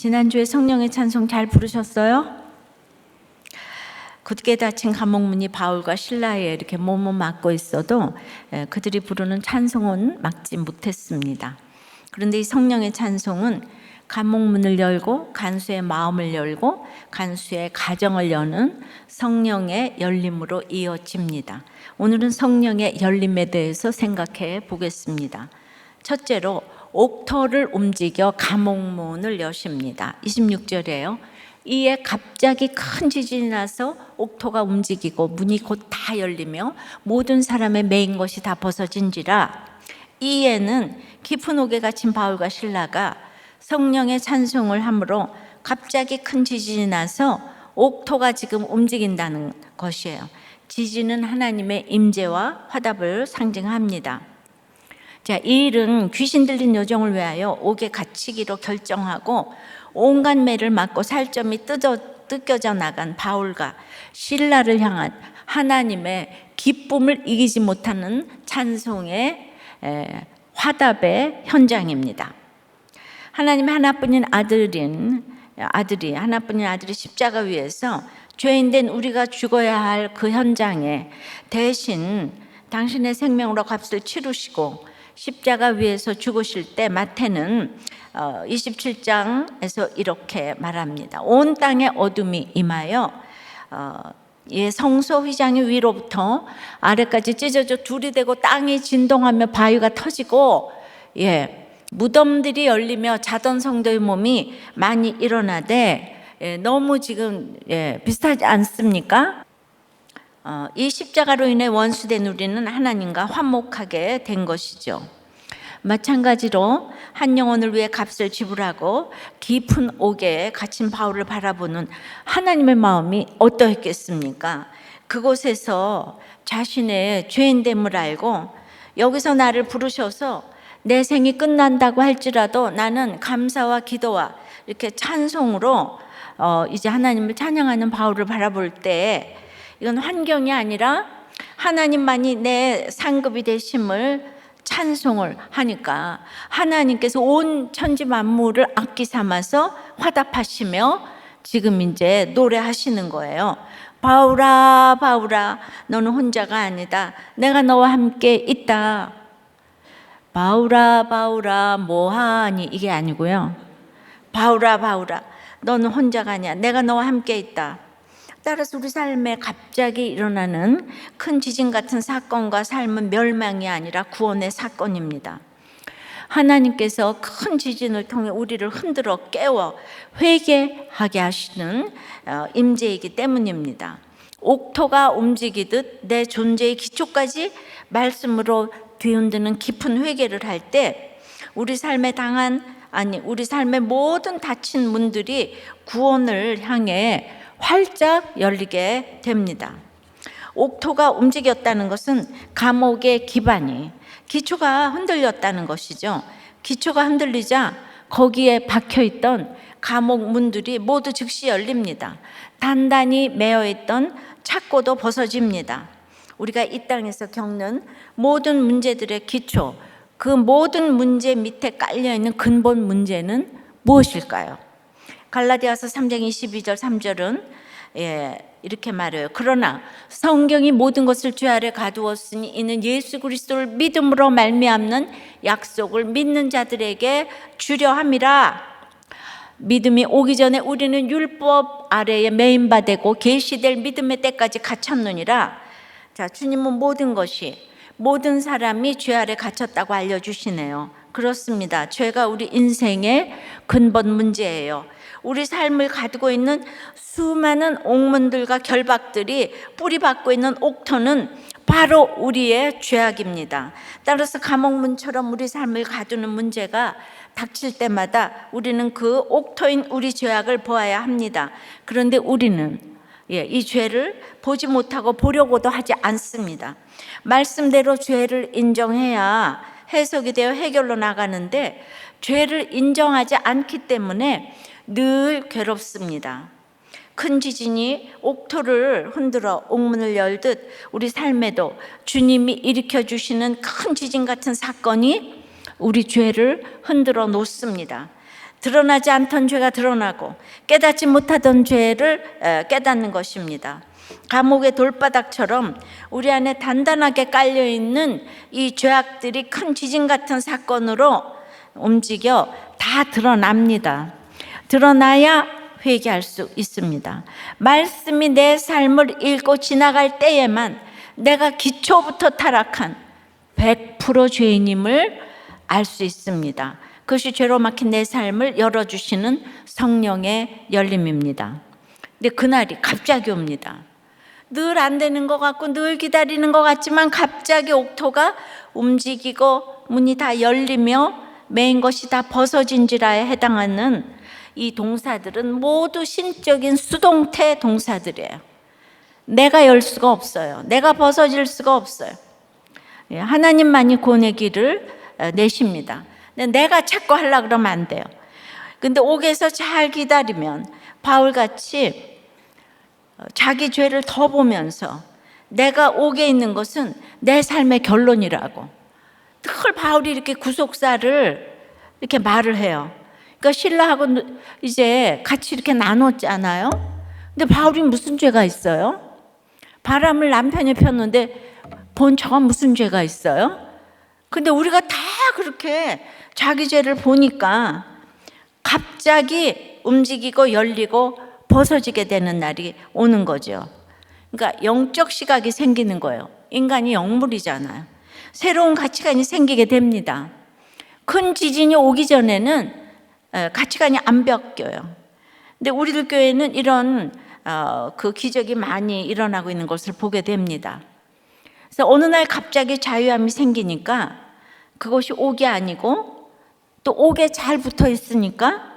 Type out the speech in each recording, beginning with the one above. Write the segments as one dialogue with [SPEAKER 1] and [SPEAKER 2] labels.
[SPEAKER 1] 지난주에 성령의 찬송 잘 부르셨어요? 굳게 닫힌 감옥문이 바울과 실라에 이렇게 몸을 막고 있어도 그들이 부르는 찬송은 막지 못했습니다. 그런데 이 성령의 찬송은 감옥문을 열고 간수의 마음을 열고 간수의 가정을 여는 성령의 열림으로 이어집니다. 오늘은 성령의 열림에 대해서 생각해 보겠습니다. 첫째로 옥토를 움직여 감옥문을 여십니다. 26절이에요. 이에 갑자기 큰 지진이 나서 옥토가 움직이고 문이 곧 다 열리며 모든 사람의 매인 것이 다 벗어진지라. 이에는 깊은 옥에 갇힌 바울과 실라가 성령의 찬송을 하므로 갑자기 큰 지진이 나서 옥토가 지금 움직인다는 것이에요. 지진은 하나님의 임재와 화답을 상징합니다. 자, 이 일은 귀신 들린 요정을 위하여 옥에 갇히기로 결정하고 온갖 매를 맞고 살점이 뜯겨져 나간 바울과 실라를 향한 하나님의 기쁨을 이기지 못하는 찬송의 화답의 현장입니다. 하나님의 하나뿐인 아들이 십자가 위에서 죄인된 우리가 죽어야 할 그 현장에 대신 당신의 생명으로 값을 치르시고 십자가 위에서 죽으실 때 마태는 27장에서 이렇게 말합니다. 온 땅에 어둠이 임하여 성소 휘장이 위로부터 아래까지 찢어져 둘이 되고 땅이 진동하며 바위가 터지고 무덤들이 열리며 자던 성도의 몸이 많이 일어나되 너무 지금 비슷하지 않습니까? 이 십자가로 인해 원수된 우리는 하나님과 화목하게 된 것이죠. 마찬가지로 한 영혼을 위해 값을 지불하고 깊은 옥에 갇힌 바울을 바라보는 하나님의 마음이 어떠했겠습니까? 그곳에서 자신의 죄인됨을 알고 여기서 나를 부르셔서 내 생이 끝난다고 할지라도 나는 감사와 기도와 이렇게 찬송으로 이제 하나님을 찬양하는 바울을 바라볼 때 이건 환경이 아니라 하나님만이 내 상급이 되심을 찬송을 하니까 하나님께서 온 천지 만물을 악기 삼아서 화답하시며 지금 이제 노래하시는 거예요. 바울아 바울아 너는 혼자가 아니다. 내가 너와 함께 있다. 바울아 바울아 뭐하니 이게 아니고요. 바울아 바울아 너는 혼자가 아니야. 내가 너와 함께 있다. 따라서 우리 삶에 갑자기 일어나는 큰 지진 같은 사건과 삶은 멸망이 아니라 구원의 사건입니다. 하나님께서 큰 지진을 통해 우리를 흔들어 깨워 회개하게 하시는 임재이기 때문입니다. 옥토가 움직이듯 내 존재의 기초까지 말씀으로 뒤흔드는 깊은 회개를 할 때 우리 삶의 모든 닫힌 문들이 구원을 향해 활짝 열리게 됩니다. 옥토가 움직였다는 것은 감옥의 기초가 흔들렸다는 것이죠. 기초가 흔들리자 거기에 박혀있던 감옥 문들이 모두 즉시 열립니다. 단단히 매어있던 착고도 벗어집니다. 우리가 이 땅에서 겪는 모든 문제들의 기초, 그 모든 문제 밑에 깔려있는 근본 문제는 무엇일까요? 갈라디아서 3장 22절 3절은 이렇게 말해요. 그러나 성경이 모든 것을 죄 아래 가두었으니 이는 예수 그리스도를 믿음으로 말미암는 약속을 믿는 자들에게 주려 함이라. 믿음이 오기 전에 우리는 율법 아래에 매인바되고 계시될 믿음의 때까지 갇혔느니라. 자, 주님은 모든 사람이 죄 아래 갇혔다고 알려주시네요. 그렇습니다. 죄가 우리 인생의 근본 문제예요. 우리 삶을 가두고 있는 수많은 옥문들과 결박들이 뿌리박고 있는 옥토는 바로 우리의 죄악입니다. 따라서 감옥문처럼 우리 삶을 가두는 문제가 닥칠 때마다 우리는 그 옥토인 우리 죄악을 보아야 합니다. 그런데 우리는 이 죄를 보지 못하고 보려고도 하지 않습니다. 말씀대로 죄를 인정해야 해석이 되어 해결로 나가는데 죄를 인정하지 않기 때문에 늘 괴롭습니다. 큰 지진이 옥토를 흔들어 옥문을 열듯 우리 삶에도 주님이 일으켜 주시는 큰 지진 같은 사건이 우리 죄를 흔들어 놓습니다. 드러나지 않던 죄가 드러나고 깨닫지 못하던 죄를 깨닫는 것입니다. 감옥의 돌바닥처럼 우리 안에 단단하게 깔려있는 이 죄악들이 큰 지진 같은 사건으로 움직여 다 드러납니다. 드러나야 회개할 수 있습니다. 말씀이 내 삶을 읽고 지나갈 때에만 내가 기초부터 타락한 100% 죄인임을 알 수 있습니다. 그것이 죄로 막힌 내 삶을 열어주시는 성령의 열림입니다. 근데 그날이 갑자기 옵니다. 늘 안 되는 것 같고 늘 기다리는 것 같지만 갑자기 옥토가 움직이고 문이 다 열리며 메인 것이 다 벗어진지라에 해당하는 이 동사들은 모두 신적인 수동태 동사들이에요. 내가 열 수가 없어요. 내가 벗어질 수가 없어요. 하나님만이 구원의 길을 내십니다. 근데 내가 자꾸 하려고 그러면 안 돼요. 근데 옥에서 잘 기다리면 바울같이 자기 죄를 더 보면서 내가 옥에 있는 것은 내 삶의 결론이라고 늘 바울이 이렇게 구속사를 이렇게 말을 해요. 그러니까 신라하고 이제 같이 이렇게 나눴잖아요. 근데 바울이 무슨 죄가 있어요? 바람을 남편이 폈는데 본 저가 무슨 죄가 있어요? 근데 우리가 다 그렇게 자기 죄를 보니까 갑자기 움직이고 열리고 벗어지게 되는 날이 오는 거죠. 그러니까 영적 시각이 생기는 거예요. 인간이 영물이잖아요. 새로운 가치관이 생기게 됩니다. 큰 지진이 오기 전에는 가치관이 안 바뀌어요. 근데 우리들 교회는 이런 그 기적이 많이 일어나고 있는 것을 보게 됩니다. 그래서 어느 날 갑자기 자유함이 생기니까 그것이 옥이 아니고 또 옥에 잘 붙어 있으니까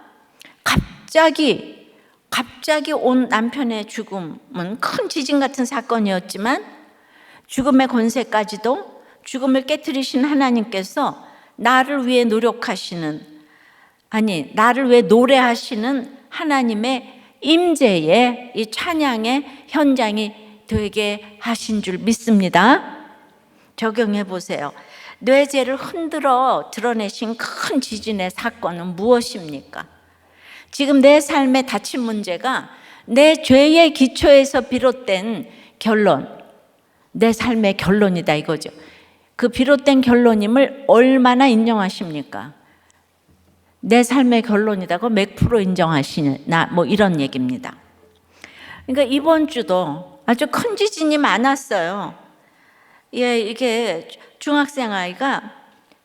[SPEAKER 1] 갑자기 온 남편의 죽음은 큰 지진 같은 사건이었지만 죽음의 권세까지도 죽음을 깨트리신 하나님께서 나를 위해 나를 위해 노래하시는 하나님의 임재의 이 찬양의 현장이 되게 하신 줄 믿습니다. 적용해 보세요. 뇌죄를 흔들어 드러내신 큰 지진의 사건은 무엇입니까? 지금 내 삶에 닥친 문제가 내 죄의 기초에서 비롯된 결론, 내 삶의 결론이다 이거죠. 그 비롯된 결론임을 얼마나 인정하십니까? 내 삶의 결론이다고 몇 프로 인정하시나 뭐 이런 얘기입니다. 그러니까 이번 주도 아주 큰 지진이 많았어요. 예, 이게 중학생 아이가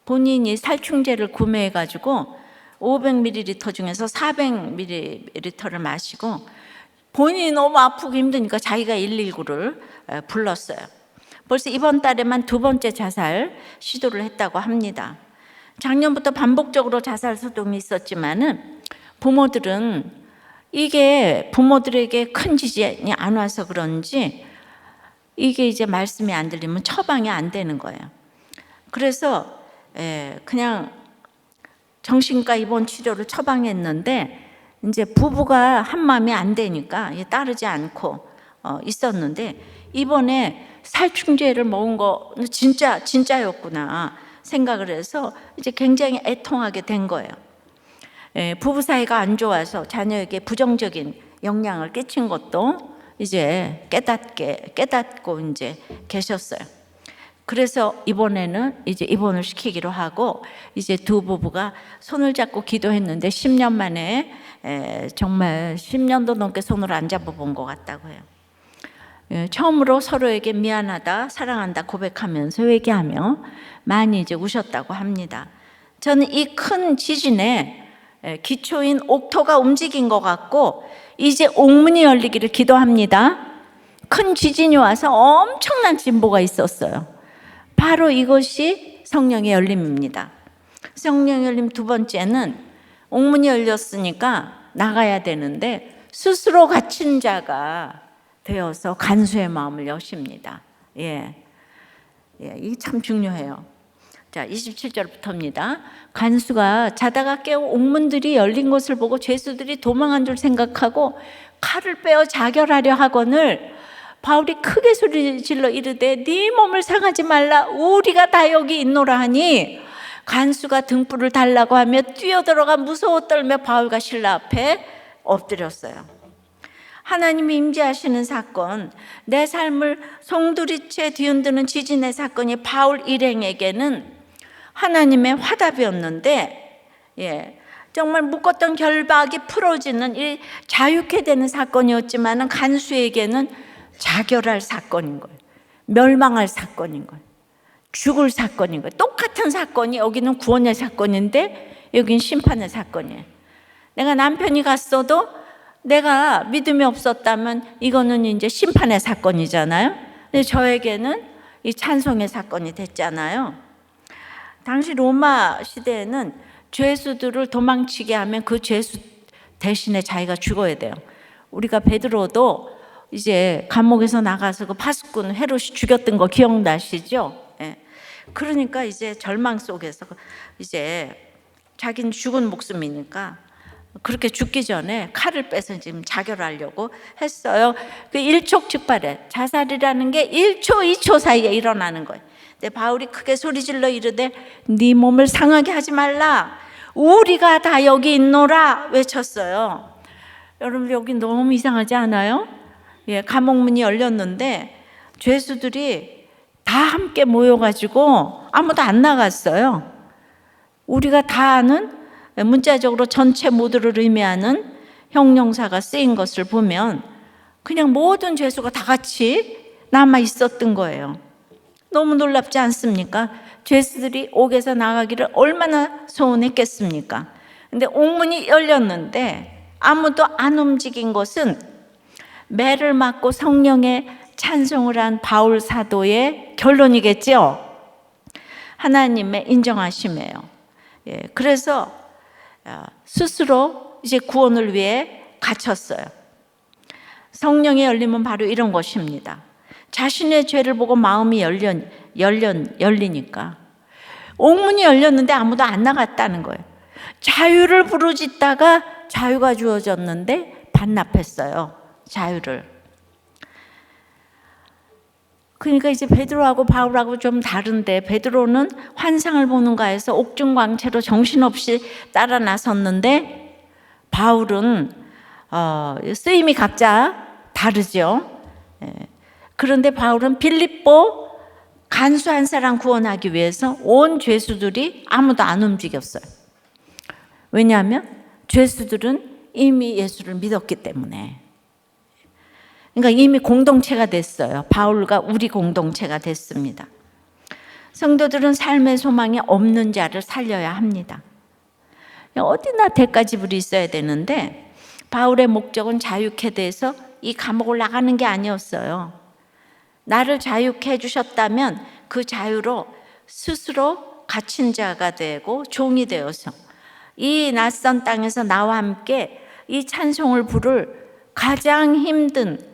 [SPEAKER 1] 본인이 살충제를 구매해 가지고 500ml 중에서 400ml를 마시고 본인이 너무 아프고 힘드니까 자기가 119를 불렀어요. 벌써 이번 달에만 2번째 자살 시도를 했다고 합니다. 작년부터 반복적으로 자살 소동이 있었지만은 부모들은 이게 부모들에게 큰 지진이 안 와서 그런지 이게 이제 말씀이 안 들리면 처방이 안 되는 거예요. 그래서 그냥 정신과 입원 치료를 처방했는데 이제 부부가 한 마음이 안 되니까 따르지 않고 있었는데 이번에 살충제를 먹은 거 진짜였구나 생각을 해서 이제 굉장히 애통하게 된 거예요. 부부 사이가 안 좋아서 자녀에게 부정적인 영향을 끼친 것도 이제 깨닫고 이제 계셨어요. 그래서 이번에는 이제 입원을 시키기로 하고 이제 두 부부가 손을 잡고 기도했는데 10년 만에 정말 10년도 넘게 손을 안 잡아본 것 같다고 해요. 처음으로 서로에게 미안하다, 사랑한다 고백하면서 회개하며 많이 이제 우셨다고 합니다. 저는 이 큰 지진에 기초인 옥토가 움직인 것 같고 이제 옥문이 열리기를 기도합니다. 큰 지진이 와서 엄청난 진보가 있었어요. 바로 이것이 성령의 열림입니다. 성령의 열림 두 번째는 옥문이 열렸으니까 나가야 되는데 스스로 갇힌 자가 되어서 간수의 마음을 여십니다. 이게 참 중요해요. 자, 27절부터입니다. 간수가 자다가 깨어 옥문들이 열린 것을 보고 죄수들이 도망한 줄 생각하고 칼을 빼어 자결하려 하거늘 바울이 크게 소리질러 이르되 네 몸을 상하지 말라 우리가 다 여기 있노라 하니 간수가 등불을 달라고 하며 뛰어들어가 무서워 떨며 바울과 실라 앞에 엎드렸어요. 하나님이 임재하시는 사건, 내 삶을 송두리째 뒤흔드는 지진의 사건이 바울 일행에게는 하나님의 화답이었는데, 정말 묶었던 결박이 풀어지는 이 자유케 되는 사건이었지만 간수에게는 자결할 사건인 거예요. 멸망할 사건인 거예요. 죽을 사건인 거예요. 똑같은 사건이 여기는 구원의 사건인데 여기는 심판의 사건이에요. 내가 남편이 갔어도 내가 믿음이 없었다면 이거는 이제 심판의 사건이잖아요. 근데 저에게는 이 찬송의 사건이 됐잖아요. 당시 로마 시대에는 죄수들을 도망치게 하면 그 죄수 대신에 자기가 죽어야 돼요. 우리가 베드로도 이제 감옥에서 나가서 그 파수꾼 헤롯이 죽였던 거 기억나시죠? 그러니까 이제 절망 속에서 이제 자기는 죽은 목숨이니까 그렇게 죽기 전에 칼을 빼서 지금 자결하려고 했어요. 그 일촉즉발에 자살이라는 게 1초, 2초 사이에 일어나는 거예요. 근데 바울이 크게 소리질러 이르되 네 몸을 상하게 하지 말라. 우리가 다 여기 있노라 외쳤어요. 여러분 여기 너무 이상하지 않아요? 감옥문이 열렸는데 죄수들이 다 함께 모여가지고 아무도 안 나갔어요. 우리가 다 아는 문자적으로 전체 모두를 의미하는 형용사가 쓰인 것을 보면 그냥 모든 죄수가 다 같이 남아 있었던 거예요. 너무 놀랍지 않습니까? 죄수들이 옥에서 나가기를 얼마나 소원했겠습니까? 근데 옥문이 열렸는데 아무도 안 움직인 것은 매를 맞고 성령의 찬송을 한 바울 사도의 결론이겠죠. 하나님의 인정하심이에요. 그래서 스스로 이제 구원을 위해 갇혔어요. 성령의 열림은 바로 이런 것입니다. 자신의 죄를 보고 마음이 열리니까 옥문이 열렸는데 아무도 안 나갔다는 거예요. 자유를 부르짖다가 자유가 주어졌는데 반납했어요. 자유를. 그러니까 이제 베드로하고 바울하고 좀 다른데 베드로는 환상을 보는가 해서 옥중광채로 정신없이 따라 나섰는데 바울은 쓰임이 각자 다르죠. 그런데 바울은 빌립보 간수 한 사람 구원하기 위해서 온 죄수들이 아무도 안 움직였어요. 왜냐하면 죄수들은 이미 예수를 믿었기 때문에. 그러니까 이미 공동체가 됐어요. 바울과 우리 공동체가 됐습니다. 성도들은 삶의 소망이 없는 자를 살려야 합니다. 어디나 대가지불이 있어야 되는데 바울의 목적은 자유케 돼서 이 감옥을 나가는 게 아니었어요. 나를 자유케 해주셨다면 그 자유로 스스로 갇힌 자가 되고 종이 되어서 이 낯선 땅에서 나와 함께 이 찬송을 부를 가장 힘든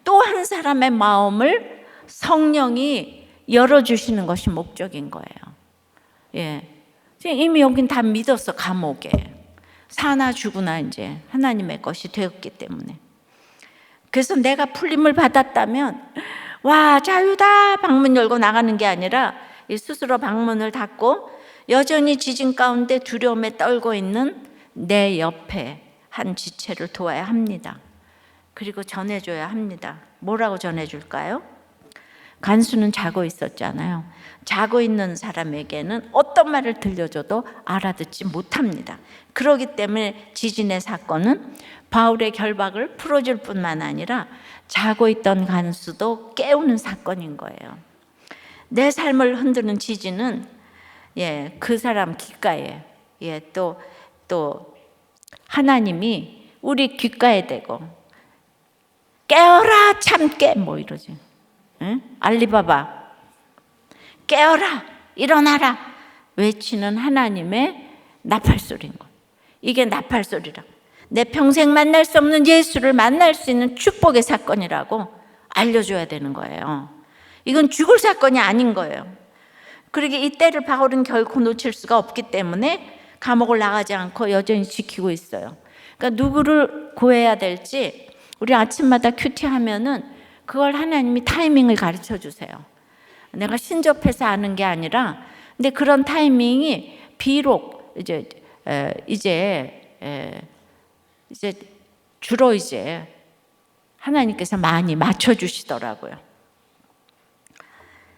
[SPEAKER 1] 또 한 사람의 마음을 성령이 열어주시는 것이 목적인 거예요. 이미 여긴 다 믿었어. 감옥에 사나 죽으나 이제 하나님의 것이 되었기 때문에. 그래서 내가 풀림을 받았다면 와 자유다 방문 열고 나가는 게 아니라 스스로 방문을 닫고 여전히 지진 가운데 두려움에 떨고 있는 내 옆에 한 지체를 도와야 합니다. 그리고 전해줘야 합니다. 뭐라고 전해줄까요? 간수는 자고 있었잖아요. 자고 있는 사람에게는 어떤 말을 들려줘도 알아듣지 못합니다. 그렇기 때문에 지진의 사건은 바울의 결박을 풀어줄 뿐만 아니라 자고 있던 간수도 깨우는 사건인 거예요. 내 삶을 흔드는 지진은 그 사람 귓가에 또 하나님이 우리 귓가에 대고 깨어라 참깨 뭐 이러지. 응? 알리바바 깨어라 일어나라 외치는 하나님의 나팔소리인 거예요. 이게 나팔소리라. 내 평생 만날 수 없는 예수를 만날 수 있는 축복의 사건이라고 알려줘야 되는 거예요. 이건 죽을 사건이 아닌 거예요. 그러게 이 때를 바울은 결코 놓칠 수가 없기 때문에 감옥을 나가지 않고 여전히 지키고 있어요. 그러니까 누구를 구해야 될지 우리 아침마다 큐티하면은 그걸 하나님이 타이밍을 가르쳐 주세요. 내가 신접해서 아는 게 아니라 근데 그런 타이밍이 비록 이제 주로 이제 하나님께서 많이 맞춰주시더라고요.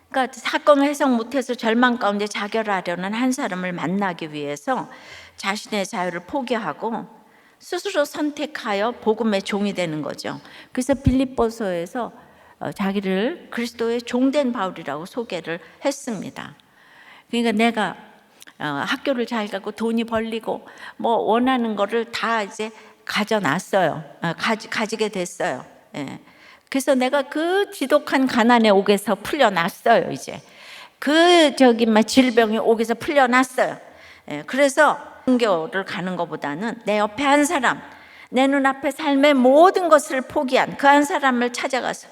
[SPEAKER 1] 그러니까 사건을 해석 못해서 절망 가운데 자결하려는 한 사람을 만나기 위해서 자신의 자유를 포기하고 스스로 선택하여 복음의 종이 되는 거죠. 그래서 빌립보서에서 자기를 그리스도의 종된 바울이라고 소개를 했습니다. 그러니까 내가 학교를 잘 가고 돈이 벌리고 뭐 원하는 거를 다 이제 가져놨어요. 가지게 됐어요. 예. 그래서 내가 그 지독한 가난의 옥에서 풀려났어요. 이제 그 질병의 옥에서 풀려났어요. 예. 그래서 선교를 가는 것보다는 내 옆에 한 사람, 내 눈앞에 삶의 모든 것을 포기한 그 한 사람을 찾아가서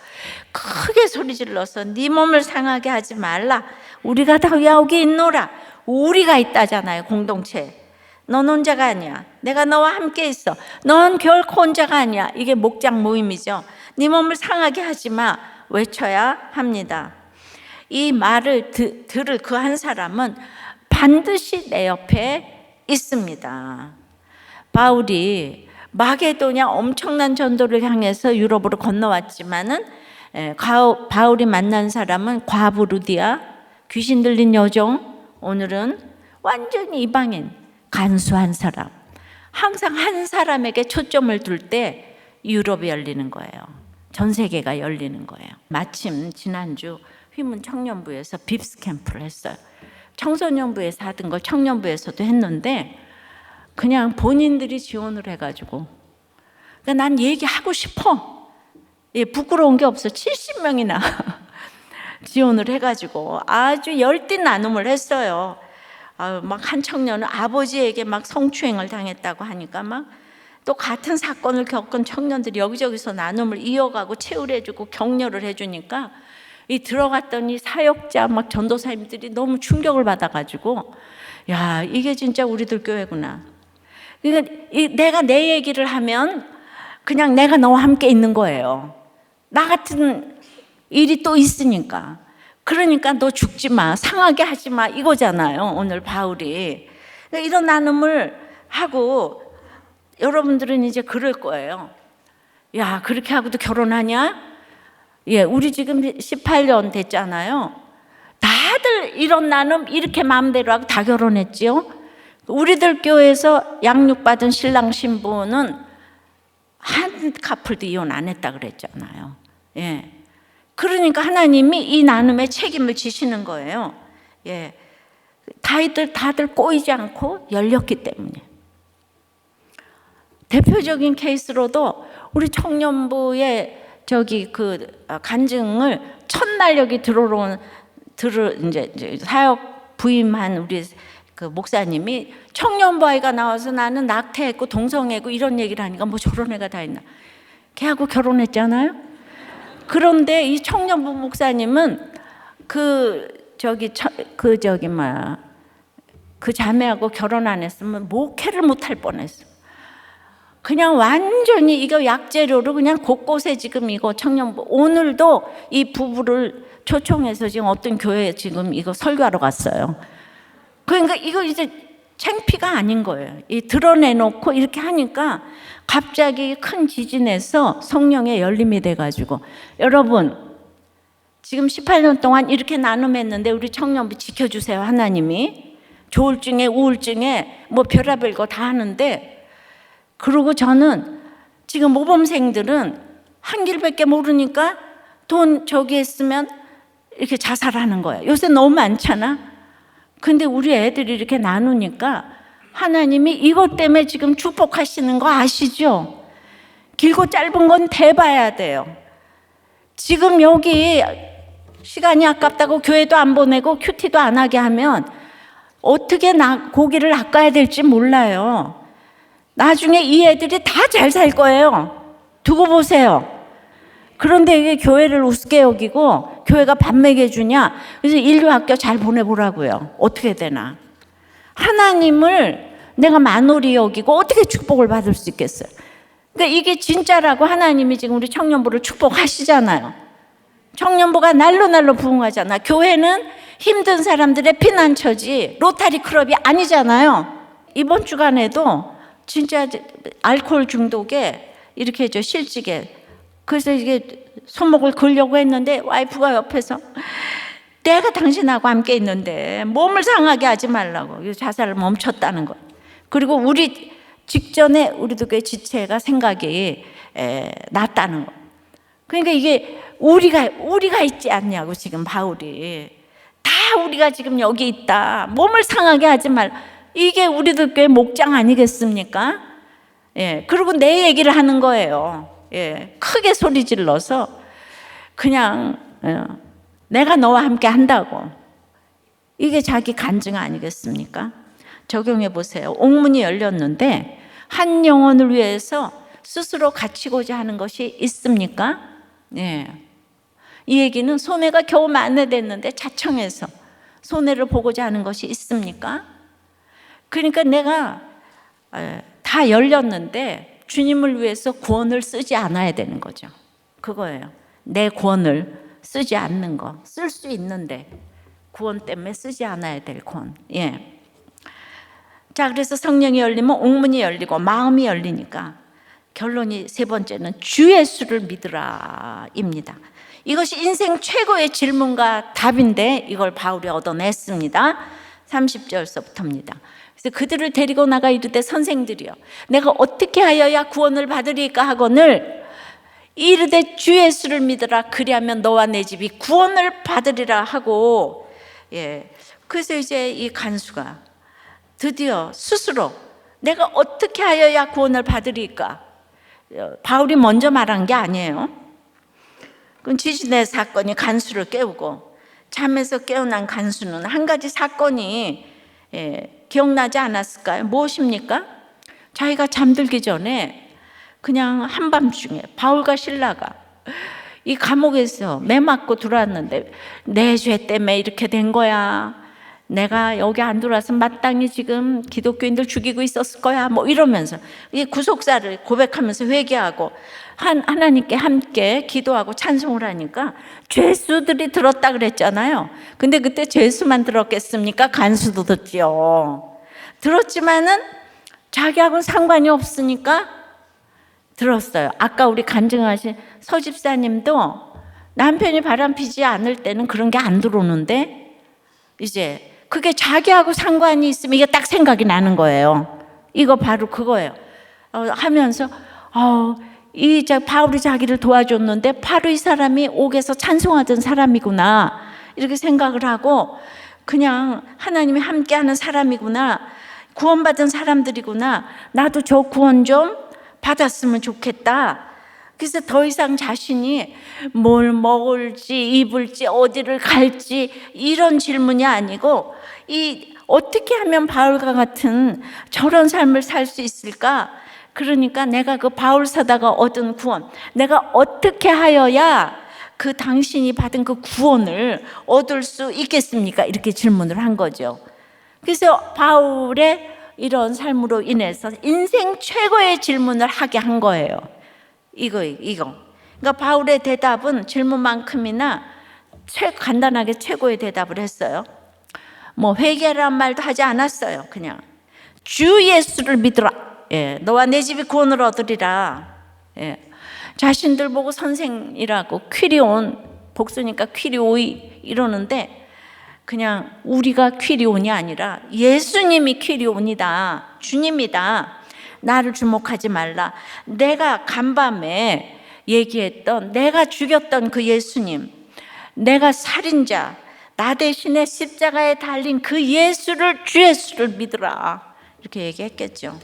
[SPEAKER 1] 크게 소리 질러서 네 몸을 상하게 하지 말라. 우리가 다 여기 있노라. 우리가 있다잖아요. 공동체. 넌 혼자가 아니야. 내가 너와 함께 있어. 넌 결코 혼자가 아니야. 이게 목장 모임이죠. 네 몸을 상하게 하지 마. 외쳐야 합니다. 이 말을 들을 그 한 사람은 반드시 내 옆에 있습니다. 바울이 마게도냐 엄청난 전도를 향해서 유럽으로 건너왔지만은 바울이 만난 사람은 과부 루디아, 귀신 들린 여종, 오늘은 완전히 이방인, 간수한 사람. 항상 한 사람에게 초점을 둘 때 유럽이 열리는 거예요. 전 세계가 열리는 거예요. 마침 지난주 휘문 청년부에서 빕스 캠프를 했어요. 청소년부에서 하던 걸 청년부에서도 했는데 그냥 본인들이 지원을 해가지고, 그러니까 난 얘기하고 싶어. 부끄러운 게 없어. 70명이나 지원을 해가지고 아주 열띤 나눔을 했어요. 막 한 청년은 아버지에게 막 성추행을 당했다고 하니까 막 또 같은 사건을 겪은 청년들이 여기저기서 나눔을 이어가고 채울해주고 격려를 해주니까 들어갔더니 사역자 막 전도사님들이 너무 충격을 받아가지고, 야, 이게 진짜 우리들 교회구나. 그러니까 내가 내 얘기를 하면 그냥 내가 너와 함께 있는 거예요. 나 같은 일이 또 있으니까. 그러니까 너 죽지 마, 상하게 하지 마, 이거잖아요. 오늘 바울이. 그러니까 이런 나눔을 하고 여러분들은 이제 그럴 거예요. 야, 그렇게 하고도 결혼하냐? 예, 우리 지금 18년 됐잖아요. 다들 이런 나눔 이렇게 마음대로 하고 다 결혼했지요. 우리들 교회에서 양육받은 신랑 신부는 한 카플도 이혼 안 했다 그랬잖아요. 예. 그러니까 하나님이 이 나눔에 책임을 지시는 거예요. 예. 다들 꼬이지 않고 열렸기 때문에. 대표적인 케이스로도 우리 청년부의 간증을 첫날 들어온 이제 사역 부임한 우리 그 목사님이 청년부 아이가 나와서 나는 낙태했고 동성애고 이런 얘기를 하니까 뭐 저런 애가 다 있나. 걔하고 결혼했잖아요. 그런데 이 청년부 목사님은 그 자매하고 결혼 안 했으면 목회를 못할 뻔했어. 그냥 완전히 이거 약재료로 그냥 곳곳에 지금 이거 청년부, 오늘도 이 부부를 초청해서 지금 어떤 교회에 지금 이거 설교하러 갔어요. 그러니까 이거 이제 창피가 아닌 거예요. 드러내놓고 이렇게 하니까 갑자기 큰 지진에서 성령의 열림이 돼가지고, 여러분 지금 18년 동안 이렇게 나눔했는데 우리 청년부 지켜주세요. 하나님이 조울증에 우울증에 뭐 별의별 거 다 하는데, 그리고 저는 지금 모범생들은 한 길밖에 모르니까 돈 저기 했으면 이렇게 자살하는 거예요. 요새 너무 많잖아. 근데 우리 애들이 이렇게 나누니까 하나님이 이것 때문에 지금 축복하시는 거 아시죠? 길고 짧은 건 대봐야 돼요. 지금 여기 시간이 아깝다고 교회도 안 보내고 큐티도 안 하게 하면 어떻게 고기를 낚아야 될지 몰라요. 나중에 이 애들이 다 잘 살 거예요. 두고 보세요. 그런데 이게 교회를 우습게 여기고 교회가 밥 먹여주냐? 그래서 인류학교 잘 보내보라고요. 어떻게 되나? 하나님을 내가 만홀히 여기고 어떻게 축복을 받을 수 있겠어요? 그러니까 이게 진짜라고 하나님이 지금 우리 청년부를 축복하시잖아요. 청년부가 날로 부흥하잖아. 교회는 힘든 사람들의 피난처지 로타리 클럽이 아니잖아요. 이번 주간에도 진짜 알코올 중독에 이렇게 실직에, 그래서 이게 손목을 걸려고 했는데 와이프가 옆에서 내가 당신하고 함께 있는데 몸을 상하게 하지 말라고 자살을 멈췄다는 거. 그리고 우리 직전에 우리도 그 지체가 생각이 났다는 거. 그러니까 이게 우리가 있지 않냐고. 지금 바울이 다 우리가 지금 여기 있다, 몸을 상하게 하지 말. 이게 우리들 교회 목장 아니겠습니까? 예. 그리고 내 얘기를 하는 거예요. 예. 크게 소리 질러서 그냥 내가 너와 함께 한다고. 이게 자기 간증 아니겠습니까? 적용해 보세요. 옥문이 열렸는데 한 영혼을 위해서 스스로 갇히고자 하는 것이 있습니까? 예. 이 얘기는 소매가 겨우 만회됐는데 자청해서 손해를 보고자 하는 것이 있습니까? 그러니까 내가 다 열렸는데 주님을 위해서 구원을 쓰지 않아야 되는 거죠. 그거예요. 내 구원을 쓰지 않는 거. 쓸 수 있는데 구원 때문에 쓰지 않아야 될 구원. 예. 자, 그래서 성령이 열리면 옥문이 열리고 마음이 열리니까 결론이 세 번째는 주 예수를 믿으라입니다. 이것이 인생 최고의 질문과 답인데 이걸 바울이 얻어냈습니다. 30절서부터입니다. 그래서 그들을 데리고 나가 이르되 선생들이여 내가 어떻게 하여야 구원을 받으리까 하거늘 이르되 주 예수를 믿으라 그리하면 너와 내 집이 구원을 받으리라 하고. 예. 그래서 이제 이 간수가 드디어 스스로 내가 어떻게 하여야 구원을 받으리까. 바울이 먼저 말한 게 아니에요. 그 지진의 사건이 간수를 깨우고 잠에서 깨어난 간수는 한 가지 사건이 기억나지 않았을까요? 무엇입니까? 자기가 잠들기 전에 그냥 한밤중에 바울과 실라가 이 감옥에서 매 맞고 들어왔는데 내 죄 때문에 이렇게 된 거야. 내가 여기 안 들어와서 마땅히 지금 기독교인들 죽이고 있었을 거야. 뭐 이러면서 이 구속사를 고백하면서 회개하고 하나님께 함께 기도하고 찬송을 하니까 죄수들이 들었다 그랬잖아요. 근데 그때 죄수만 들었겠습니까? 간수도 듣지요. 들었지만은 자기하고는 상관이 없으니까 들었어요. 아까 우리 간증하신 서집사님도 남편이 바람피지 않을 때는 그런 게 안 들어오는데 이제 그게 자기하고 상관이 있으면 이게 딱 생각이 나는 거예요. 이거 바로 그거예요. 하면서 바울이 자기를 도와줬는데 바로 이 사람이 옥에서 찬송하던 사람이구나 이렇게 생각을 하고 그냥 하나님이 함께하는 사람이구나, 구원받은 사람들이구나, 나도 저 구원 좀 받았으면 좋겠다. 그래서 더 이상 자신이 뭘 먹을지 입을지 어디를 갈지 이런 질문이 아니고 어떻게 하면 바울과 같은 저런 삶을 살 수 있을까? 그러니까 내가 그 바울 사다가 얻은 구원, 내가 어떻게 하여야 그 당신이 받은 그 구원을 얻을 수 있겠습니까? 이렇게 질문을 한 거죠. 그래서 바울의 이런 삶으로 인해서 인생 최고의 질문을 하게 한 거예요. 이거. 그러니까 바울의 대답은 질문만큼이나 간단하게 최고의 대답을 했어요. 뭐 회개란 말도 하지 않았어요. 그냥 주 예수를 믿으라. 예, 너와 내 집이 구원을 얻으리라. 예, 자신들 보고 선생이라고 퀴리온, 복수니까 퀴리오이 이러는데 그냥 우리가 퀴리온이 아니라 예수님이 퀴리온이다. 주님이다. 나를 주목하지 말라. 내가 간밤에 얘기했던, 내가 죽였던 그 예수님, 내가 살인자, 나 대신에 십자가에 달린 그 예수를, 주 예수를 믿으라. 이렇게 얘기했겠죠.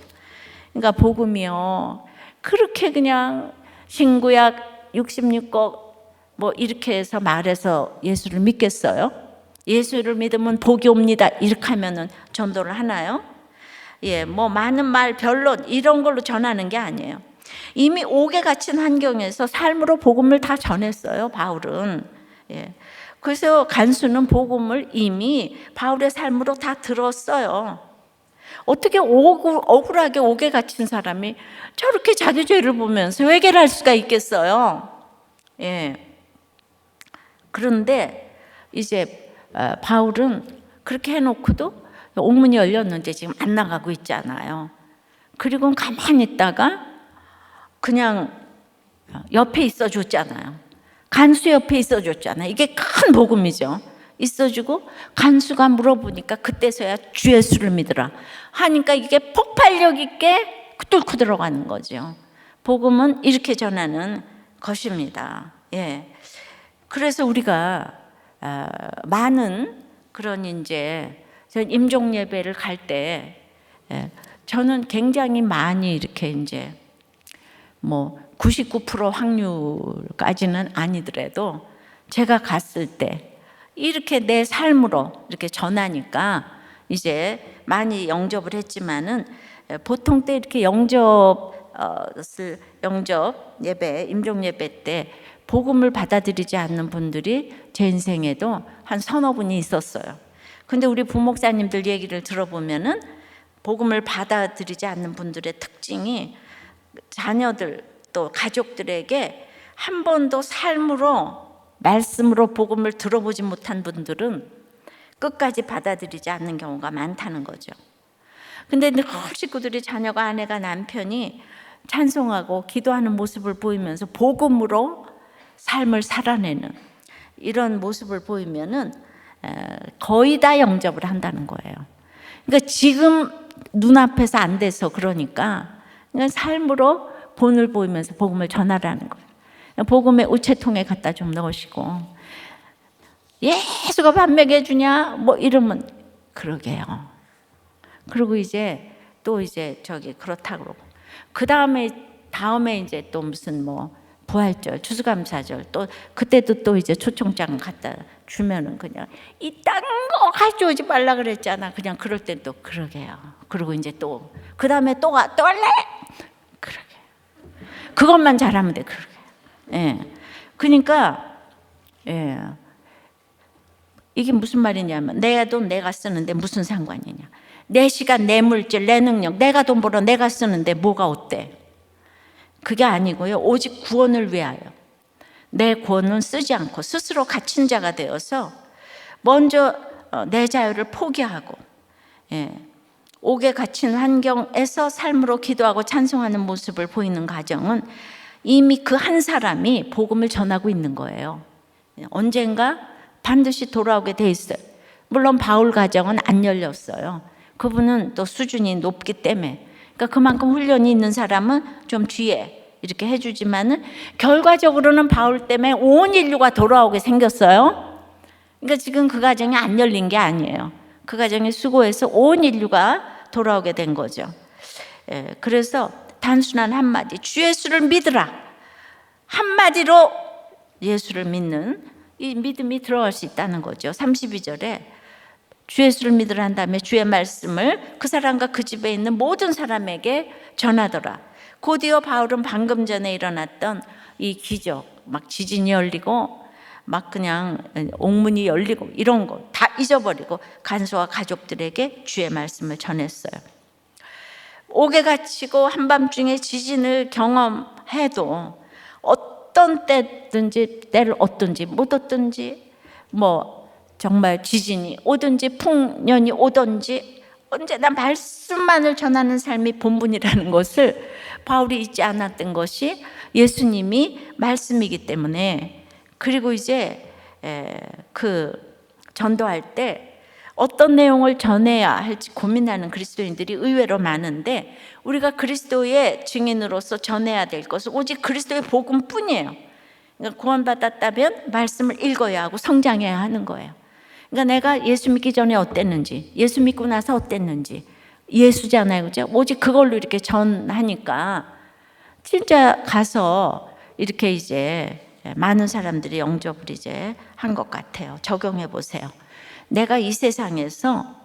[SPEAKER 1] 그러니까 복음이요, 그렇게 그냥 신구약 66권 뭐 이렇게 해서 말해서 예수를 믿겠어요? 예수를 믿으면 복이 옵니다 이렇게 하면은 전도를 하나요? 예, 뭐 많은 말, 변론 이런 걸로 전하는 게 아니에요. 이미 옥에 갇힌 환경에서 삶으로 복음을 다 전했어요, 바울은. 예. 그래서 간수는 복음을 이미 바울의 삶으로 다 들었어요. 어떻게 억울하게 옥에 갇힌 사람이 저렇게 자기 죄를 보면서 회개를 할 수가 있겠어요? 예. 그런데 이제 바울은 그렇게 해놓고도 옥문이 열렸는데 지금 안 나가고 있잖아요. 그리고 가만히 있다가 그냥 옆에 있어줬잖아요. 간수 옆에 있어줬잖아요. 이게 큰 복음이죠. 있어주고 간수가 물어보니까 그때서야 주 예수를 믿으라 하니까 이게 폭발력 있게 뚫고 들어가는 거죠. 복음은 이렇게 전하는 것입니다. 예. 그래서 우리가 많은 그런 이제 임종 예배를 갈 때 저는 굉장히 많이 이렇게 이제 뭐 99% 확률까지는 아니더라도 제가 갔을 때 이렇게 내 삶으로 이렇게 전하니까 이제 많이 영접을 했지만은 보통 때 이렇게 영접 예배, 임종 예배 때 복음을 받아들이지 않는 분들이 제 인생에도 한 서너 분이 있었어요. 근데 우리 부목사님들 얘기를 들어보면은 복음을 받아들이지 않는 분들의 특징이 자녀들 또 가족들에게 한 번도 삶으로 말씀으로 복음을 들어보지 못한 분들은 끝까지 받아들이지 않는 경우가 많다는 거죠. 근데 늘 식구들이 자녀가 아내가 남편이 찬송하고 기도하는 모습을 보이면서 복음으로 삶을 살아내는 이런 모습을 보이면은 거의 다 영접을 한다는 거예요. 그러니까 지금 눈앞에서 안 돼서 그러니까 그냥 삶으로 본을 보이면서 복음을 전하라는 거예요. 복음의 우체통에 갖다 좀 넣으시고 예수가 밥 먹여주냐 뭐 이러면 그러게요. 그리고 이제 또 이제 저기 그렇다 그러고 그 다음에 이제 또 무슨 뭐 부활절, 추수감사절 또 그때도 또 이제 초청장 갖다 주면은 그냥 이딴 거 가져오지 말라 그랬잖아. 그냥 그럴 땐 또 그러게요. 그리고 이제 또 그 다음에 또 할래? 그러게. 그것만 잘하면 돼. 그러게. 예. 그러니까 예. 이게 무슨 말이냐면 내 돈 내가 쓰는데 무슨 상관이냐. 내 시간, 내 물질, 내 능력, 내가 돈 벌어 내가 쓰는데 뭐가 어때? 그게 아니고요. 오직 구원을 위하여 내 구원은 쓰지 않고 스스로 갇힌 자가 되어서 먼저 내 자유를 포기하고 옥에 갇힌 환경에서 삶으로 기도하고 찬송하는 모습을 보이는 가정은 이미 그 한 사람이 복음을 전하고 있는 거예요. 언젠가 반드시 돌아오게 돼 있어요. 물론 바울 가정은 안 열렸어요. 그분은 또 수준이 높기 때문에 그러니까 그만큼 훈련이 있는 사람은 좀 뒤에 이렇게 해주지만은 결과적으로는 바울 때문에 온 인류가 돌아오게 생겼어요. 그러니까 지금 그 가정이 안 열린 게 아니에요. 그 가정이 수고해서 온 인류가 돌아오게 된 거죠. 그래서 단순한 한마디 주 예수를 믿으라 한마디로 예수를 믿는 이 믿음이 들어갈 수 있다는 거죠. 32절에 주 예수를 믿으라 한 다음에 주의 말씀을 그 사람과 그 집에 있는 모든 사람에게 전하더라. 곧이어 바울은 방금 전에 일어났던 이 기적, 막 지진이 열리고 막 그냥 옥문이 열리고 이런 거 다 잊어버리고 간수와 가족들에게 주의 말씀을 전했어요. 옥에 갇히고 한밤중에 지진을 경험해도 어떤 때든지 때를 얻든지 못 얻든지 뭐 정말 지진이 오든지 풍년이 오든지 언제나 말씀만을 전하는 삶이 본분이라는 것을 바울이 잊지 않았던 것이 예수님이 말씀이기 때문에 그리고 이제 그 전도할 때 어떤 내용을 전해야 할지 고민하는 그리스도인들이 의외로 많은데 우리가 그리스도의 증인으로서 전해야 될 것은 오직 그리스도의 복음뿐이에요. 그러니까 구원받았다면 말씀을 읽어야 하고 성장해야 하는 거예요. 그러니까 내가 예수 믿기 전에 어땠는지 예수 믿고 나서 어땠는지 예수잖아요. 그죠? 오직 그걸로 이렇게 전하니까 진짜 가서 이렇게 이제 많은 사람들이 영접을 이제 한 것 같아요. 적용해 보세요. 내가 이 세상에서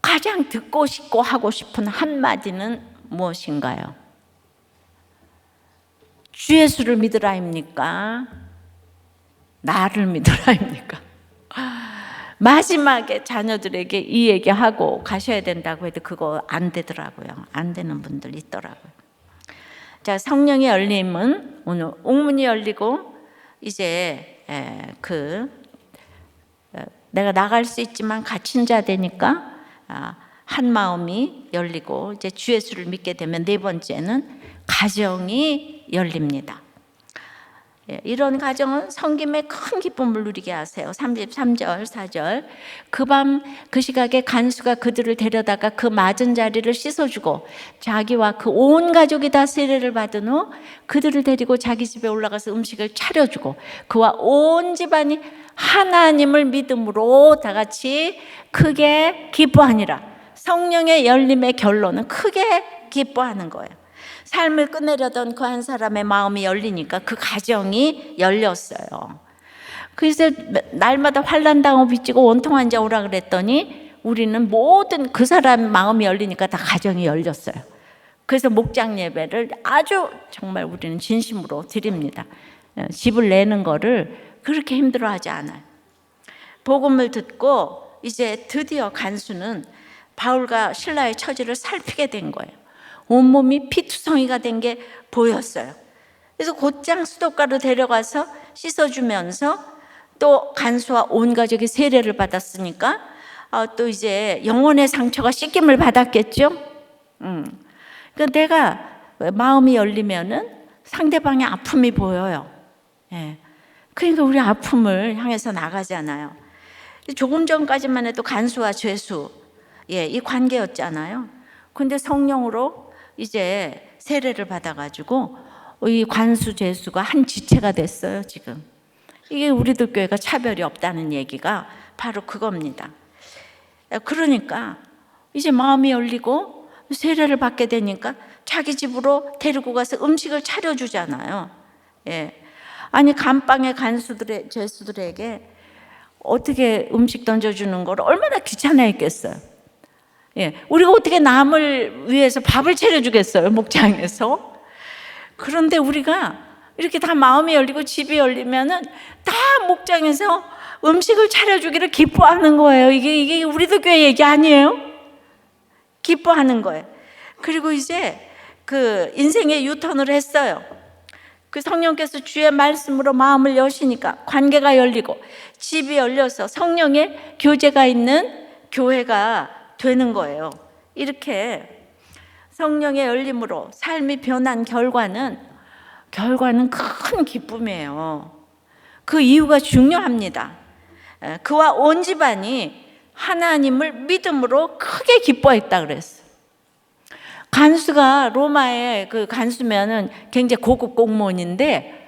[SPEAKER 1] 가장 듣고 싶고 하고 싶은 한마디는 무엇인가요? 주 예수를 믿으라입니까? 나를 믿으라입니까? 마지막에 자녀들에게 이 얘기하고 가셔야 된다고 해도 그거 안 되더라고요. 안 되는 분들 있더라고요. 자, 성령의 열림은 오늘 옥문이 열리고 이제 그 내가 나갈 수 있지만 갇힌 자 되니까 한 마음이 열리고, 이제 주 예수를 믿게 되면 네 번째는 가정이 열립니다. 이런 가정은 섬김의 큰 기쁨을 누리게 하세요. 33절 4절 그 밤 그 시각에 간수가 그들을 데려다가 그 맞은 자리를 씻어주고 자기와 그 온 가족이 다 세례를 받은 후 그들을 데리고 자기 집에 올라가서 음식을 차려주고 그와 온 집안이 하나님을 믿음으로 다 같이 크게 기뻐하니라. 성령의 열림의 결론은 크게 기뻐하는 거예요. 삶을 끝내려던 그 한 사람의 마음이 열리니까 그 가정이 열렸어요. 그래서 날마다 환난 당하고 빚지고 원통한 자 오라 그랬더니 우리는 모든 그 사람 마음이 열리니까 다 가정이 열렸어요. 그래서 목장 예배를 아주 정말 우리는 진심으로 드립니다. 집을 내는 거를 그렇게 힘들어하지 않아요. 복음을 듣고 이제 드디어 간수는 바울과 실라의 처지를 살피게 된 거예요. 온몸이 피투성이가 된 게 보였어요. 그래서 곧장 수도가로 데려가서 씻어주면서 또 간수와 온 가족이 세례를 받았으니까 또 이제 영혼의 상처가 씻김을 받았겠죠. 그러니까 내가 마음이 열리면은 상대방의 아픔이 보여요. 그러니까 우리 아픔을 향해서 나가잖아요. 조금 전까지만 해도 간수와 죄수, 이 관계였잖아요. 근데 성령으로 이제 세례를 받아가지고 이 관수 죄수가 한 지체가 됐어요. 지금 이게 우리들 교회가 차별이 없다는 얘기가 바로 그겁니다. 그러니까 이제 마음이 열리고 세례를 받게 되니까 자기 집으로 데리고 가서 음식을 차려주잖아요. 아니 감방의 간수들의 죄수들에게 어떻게 음식 던져주는 걸 얼마나 귀찮아했겠어요. 우리가 어떻게 남을 위해서 밥을 차려주겠어요, 목장에서. 그런데 우리가 이렇게 다 마음이 열리고 집이 열리면은 다 목장에서 음식을 차려주기를 기뻐하는 거예요. 이게 우리도 교회 얘기 아니에요? 기뻐하는 거예요. 그리고 이제 그 인생의 유턴을 했어요. 그 성령께서 주의 말씀으로 마음을 여시니까 관계가 열리고 집이 열려서 성령의 교제가 있는 교회가 되는 거예요. 이렇게 성령의 열림으로 삶이 변한 결과는 큰 기쁨이에요. 그 이유가 중요합니다. 그와 온 집안이 하나님을 믿음으로 크게 기뻐했다 그랬어요. 간수가 로마의 그 간수면은 굉장히 고급 공무원인데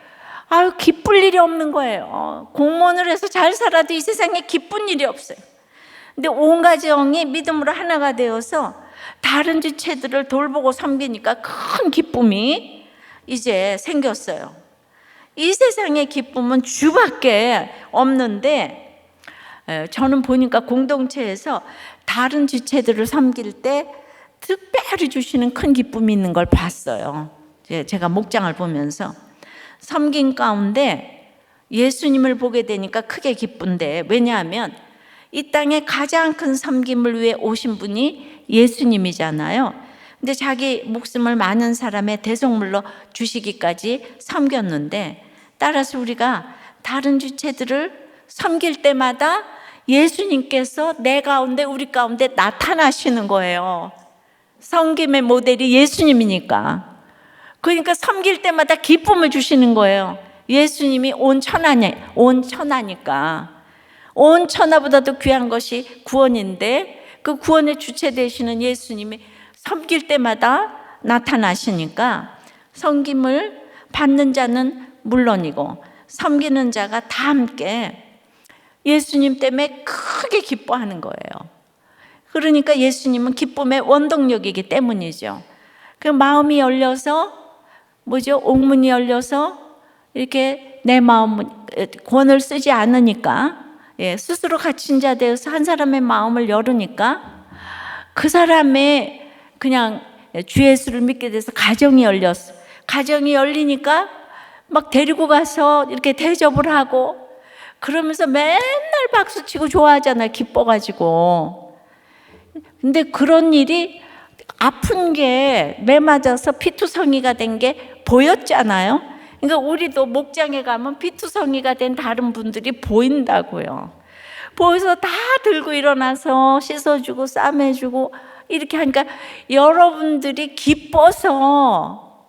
[SPEAKER 1] 기쁠 일이 없는 거예요. 공무원을 해서 잘 살아도 이 세상에 기쁜 일이 없어요. 근데 온 가정이 믿음으로 하나가 되어서 다른 지체들을 돌보고 섬기니까 큰 기쁨이 이제 생겼어요. 이 세상의 기쁨은 주밖에 없는데 저는 보니까 공동체에서 다른 지체들을 섬길 때 특별히 주시는 큰 기쁨이 있는 걸 봤어요. 제가 목장을 보면서 섬긴 가운데 예수님을 보게 되니까 크게 기쁜데, 왜냐하면 이 땅에 가장 큰 섬김을 위해 오신 분이 예수님이잖아요. 근데 자기 목숨을 많은 사람의 대속물로 주시기까지 섬겼는데, 따라서 우리가 다른 주체들을 섬길 때마다 예수님께서 내 가운데, 우리 가운데 나타나시는 거예요. 섬김의 모델이 예수님이니까. 그러니까 섬길 때마다 기쁨을 주시는 거예요. 예수님이 온 천하니까. 온 천하보다도 귀한 것이 구원인데, 그 구원의 주체 되시는 예수님이 섬길 때마다 나타나시니까 섬김을 받는 자는 물론이고 섬기는 자가 다 함께 예수님 때문에 크게 기뻐하는 거예요. 그러니까 예수님은 기쁨의 원동력이기 때문이죠. 그 마음이 열려서 옥문이 열려서 이렇게 내 마음 권을 쓰지 않으니까, 스스로 갇힌 자 되어서 한 사람의 마음을 열으니까 그 사람의 그냥 주 예수를 믿게 돼서 가정이 열렸어. 가정이 열리니까 막 데리고 가서 이렇게 대접을 하고 그러면서 맨날 박수치고 좋아하잖아요. 기뻐가지고. 근데 그런 일이 아픈 게 매맞아서 피투성이가 된 게 보였잖아요. 그러니까 우리도 목장에 가면 피투성이가 된 다른 분들이 보인다고요. 보여서 다 들고 일어나서 씻어주고 싸매주고 이렇게 하니까 여러분들이 기뻐서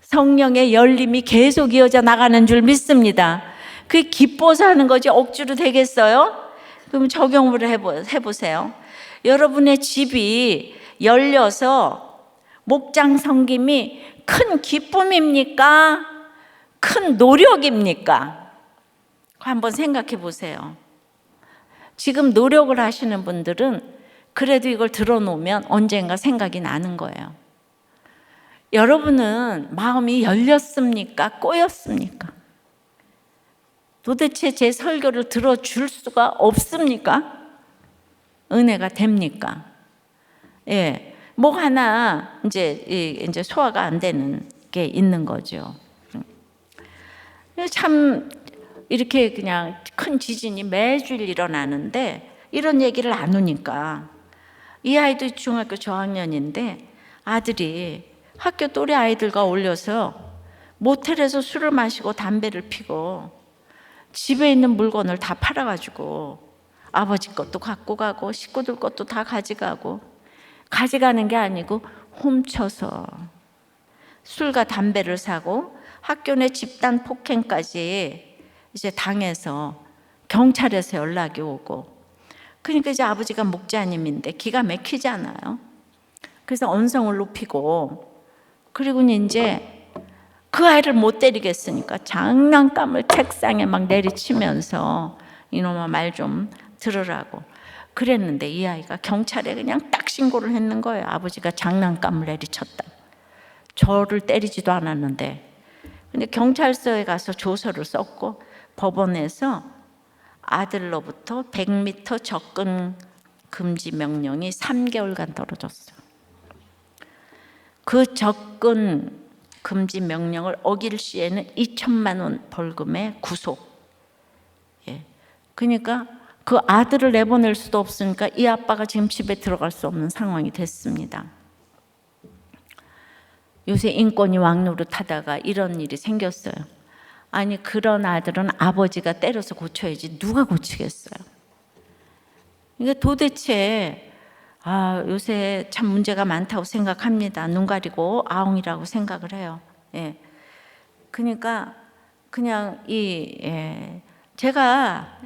[SPEAKER 1] 성령의 열림이 계속 이어져 나가는 줄 믿습니다. 그게 기뻐서 하는 거지 억지로 되겠어요? 그럼 적용을 해보세요. 여러분의 집이 열려서 목장 섬김이 큰 기쁨입니까? 큰 노력입니까? 한번 생각해 보세요. 지금 노력을 하시는 분들은 그래도 이걸 들어놓으면 언젠가 생각이 나는 거예요. 여러분은 마음이 열렸습니까? 꼬였습니까? 도대체 제 설교를 들어줄 수가 없습니까? 은혜가 됩니까? 예, 뭐 하나 이제 소화가 안 되는 게 있는 거죠. 참 이렇게 그냥 큰 지진이 매주일 일어나는데 이런 얘기를 안 하니까 이 아이도 중학교 저학년인데 아들이 학교 또래 아이들과 어울려서 모텔에서 술을 마시고 담배를 피고 집에 있는 물건을 다 팔아가지고 아버지 것도 갖고 가고 식구들 것도 다 가져가고 가져가는 게 아니고 훔쳐서 술과 담배를 사고 학교 내 집단 폭행까지 이제 당해서 경찰에서 연락이 오고 그러니까 이제 아버지가 목자님인데 기가 막히잖아요. 그래서 언성을 높이고 그리고 이제 그 아이를 못 때리겠으니까 장난감을 책상에 막 내리치면서 이놈아 말 좀 들으라고 그랬는데 이 아이가 경찰에 그냥 딱 신고를 했는 거예요. 아버지가 장난감을 내리쳤다. 저를 때리지도 않았는데. 근데 경찰서에 가서 조서를 썼고 법원에서 아들로부터 100m 접근 금지 명령이 3개월간 떨어졌어요. 그 접근 금지 명령을 어길 시에는 2천만 원 벌금에 구속. 예. 그러니까 그 아들을 내보낼 수도 없으니까 이 아빠가 지금 집에 들어갈 수 없는 상황이 됐습니다. 요새 인권이 왕노릇하다가 이런 일이 생겼어요. 아니 그런 아들은 아버지가 때려서 고쳐야지 누가 고치겠어요? 이게 도대체 요새 참 문제가 많다고 생각합니다. 눈 가리고 아웅이라고 생각을 해요. 예. 그러니까 그냥 제가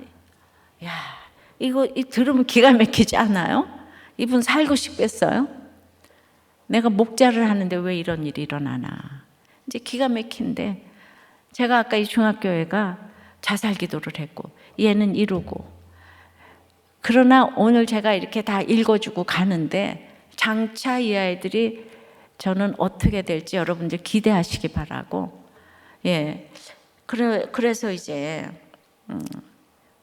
[SPEAKER 1] 이거 들으면 기가 막히지 않아요? 이분 살고 싶겠어요? 내가 목자를 하는데 왜 이런 일이 일어나나? 이제 기가 막힌데 제가 아까 이 중학교회가 자살 기도를 했고 얘는 이루고 그러나 오늘 제가 이렇게 다 읽어주고 가는데 장차 이 아이들이 저는 어떻게 될지 여러분들 기대하시기 바라고 그래서 이제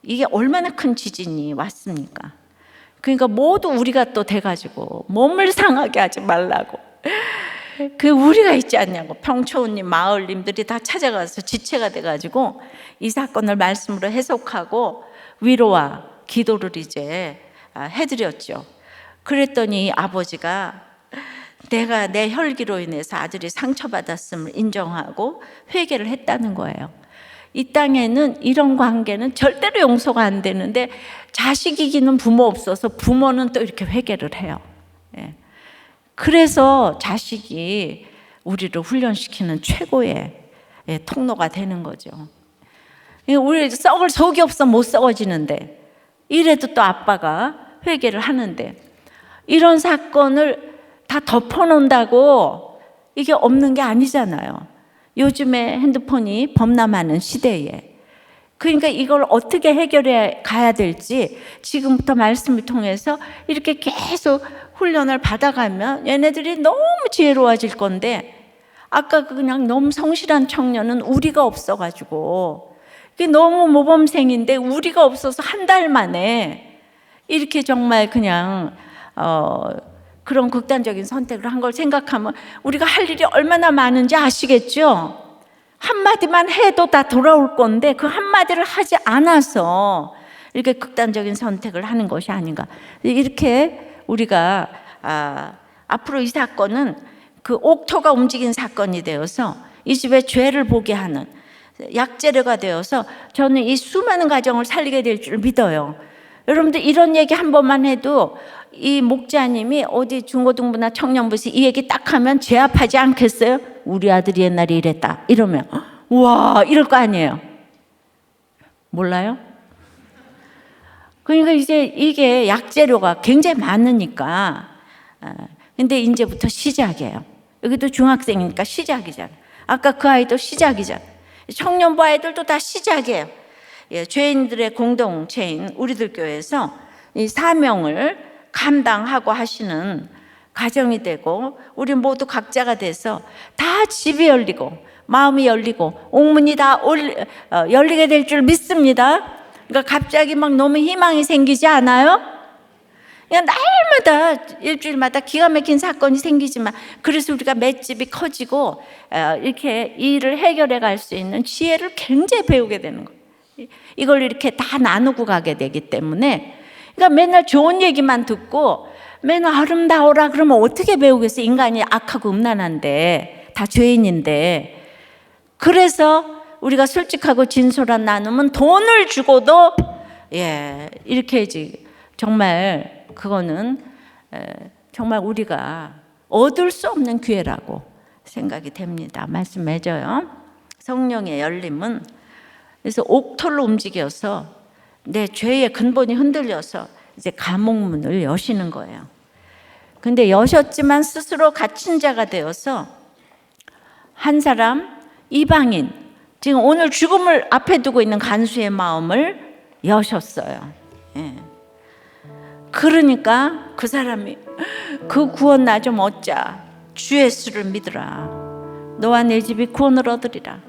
[SPEAKER 1] 이게 얼마나 큰 지진이 왔습니까? 그러니까 모두 우리가 또 돼가지고 몸을 상하게 하지 말라고 그 우리가 있지 않냐고 평초우님 마을님들이 다 찾아가서 지체가 돼가지고 이 사건을 말씀으로 해석하고 위로와 기도를 이제 해드렸죠. 그랬더니 아버지가 내가 내 혈기로 인해서 아들이 상처받았음을 인정하고 회개를 했다는 거예요. 이 땅에는 이런 관계는 절대로 용서가 안 되는데 자식 이기는 부모 없어서 부모는 또 이렇게 회개를 해요. 그래서 자식이 우리를 훈련시키는 최고의 통로가 되는 거죠. 우리 썩을 속이 없어 못 썩어지는데 이래도 또 아빠가 회개를 하는데 이런 사건을 다 덮어놓는다고 이게 없는 게 아니잖아요. 요즘에 핸드폰이 범람하는 시대에 그러니까 이걸 어떻게 해결해 가야 될지 지금부터 말씀을 통해서 이렇게 계속 훈련을 받아가면 얘네들이 너무 지혜로워질 건데 아까 그냥 너무 성실한 청년은 우리가 없어가지고 이게 너무 모범생인데 우리가 없어서 한 달 만에 이렇게 정말 그냥 그런 극단적인 선택을 한 걸 생각하면 우리가 할 일이 얼마나 많은지 아시겠죠? 한마디만 해도 다 돌아올 건데 그 한마디를 하지 않아서 이렇게 극단적인 선택을 하는 것이 아닌가. 이렇게 우리가 앞으로 이 사건은 그 옥토가 움직인 사건이 되어서 이 집에 죄를 보게 하는 약재료가 되어서 저는 이 수많은 가정을 살리게 될 줄 믿어요. 여러분들 이런 얘기 한 번만 해도 이 목자님이 어디 중고등부나 청년부에서 이 얘기 딱 하면 제압하지 않겠어요? 우리 아들이 옛날에 이랬다 이러면 우와 이럴 거 아니에요. 몰라요? 그러니까 이제 이게 약재료가 굉장히 많으니까 근데 이제부터 시작이에요. 여기도 중학생이니까 시작이잖아. 아까 그 아이도 시작이잖아. 청년부 아이들도 다 시작이에요. 예, 죄인들의 공동체인 우리들 교회에서 이 사명을 감당하고 하시는 가정이 되고 우리 모두 각자가 돼서 다 집이 열리고 마음이 열리고 옥문이 다 열리게 될 줄 믿습니다. 그러니까 갑자기 막 너무 희망이 생기지 않아요? 그냥 날마다 일주일마다 기가 막힌 사건이 생기지만 그래서 우리가 맷집이 커지고 이렇게 일을 해결해 갈 수 있는 지혜를 굉장히 배우게 되는 거예요. 이걸 이렇게 다 나누고 가게 되기 때문에 그러니까 맨날 좋은 얘기만 듣고 맨날 아름다워라 그러면 어떻게 배우겠어요? 인간이 악하고 음란한데 다 죄인인데. 그래서 우리가 솔직하고 진솔한 나눔은 돈을 주고도 이렇게 정말 그거는 정말 우리가 얻을 수 없는 기회라고 생각이 됩니다. 말씀 맺어요. 성령의 열림은 그래서 옥토로 움직여서 내 죄의 근본이 흔들려서 이제 감옥문을 여시는 거예요. 근데 여셨지만 스스로 갇힌 자가 되어서 한 사람 이방인 지금 오늘 죽음을 앞에 두고 있는 간수의 마음을 여셨어요. 그러니까 그 사람이 그 구원 나 좀 얻자. 주 예수를 믿으라. 너와 내 집이 구원을 얻으리라.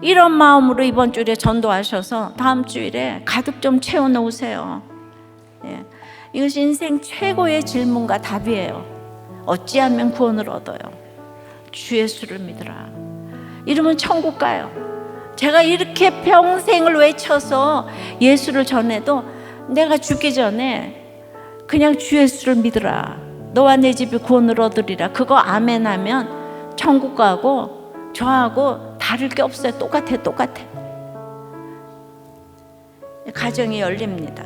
[SPEAKER 1] 이런 마음으로 이번 주일에 전도하셔서 다음 주일에 가득 좀 채워놓으세요. 이것이 인생 최고의 질문과 답이에요. 어찌하면 구원을 얻어요? 주 예수를 믿으라. 이러면 천국 가요. 제가 이렇게 평생을 외쳐서 예수를 전해도 내가 죽기 전에 그냥 주 예수를 믿으라. 너와 내 집이 구원을 얻으리라. 그거 아멘 하면 천국 가고 저하고 다를 게 없어요. 똑같아. 가정이 열립니다.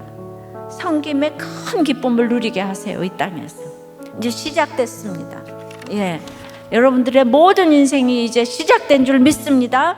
[SPEAKER 1] 섬김의 큰 기쁨을 누리게 하세요. 이 땅에서 이제 시작됐습니다. 여러분들의 모든 인생이 이제 시작된 줄 믿습니다.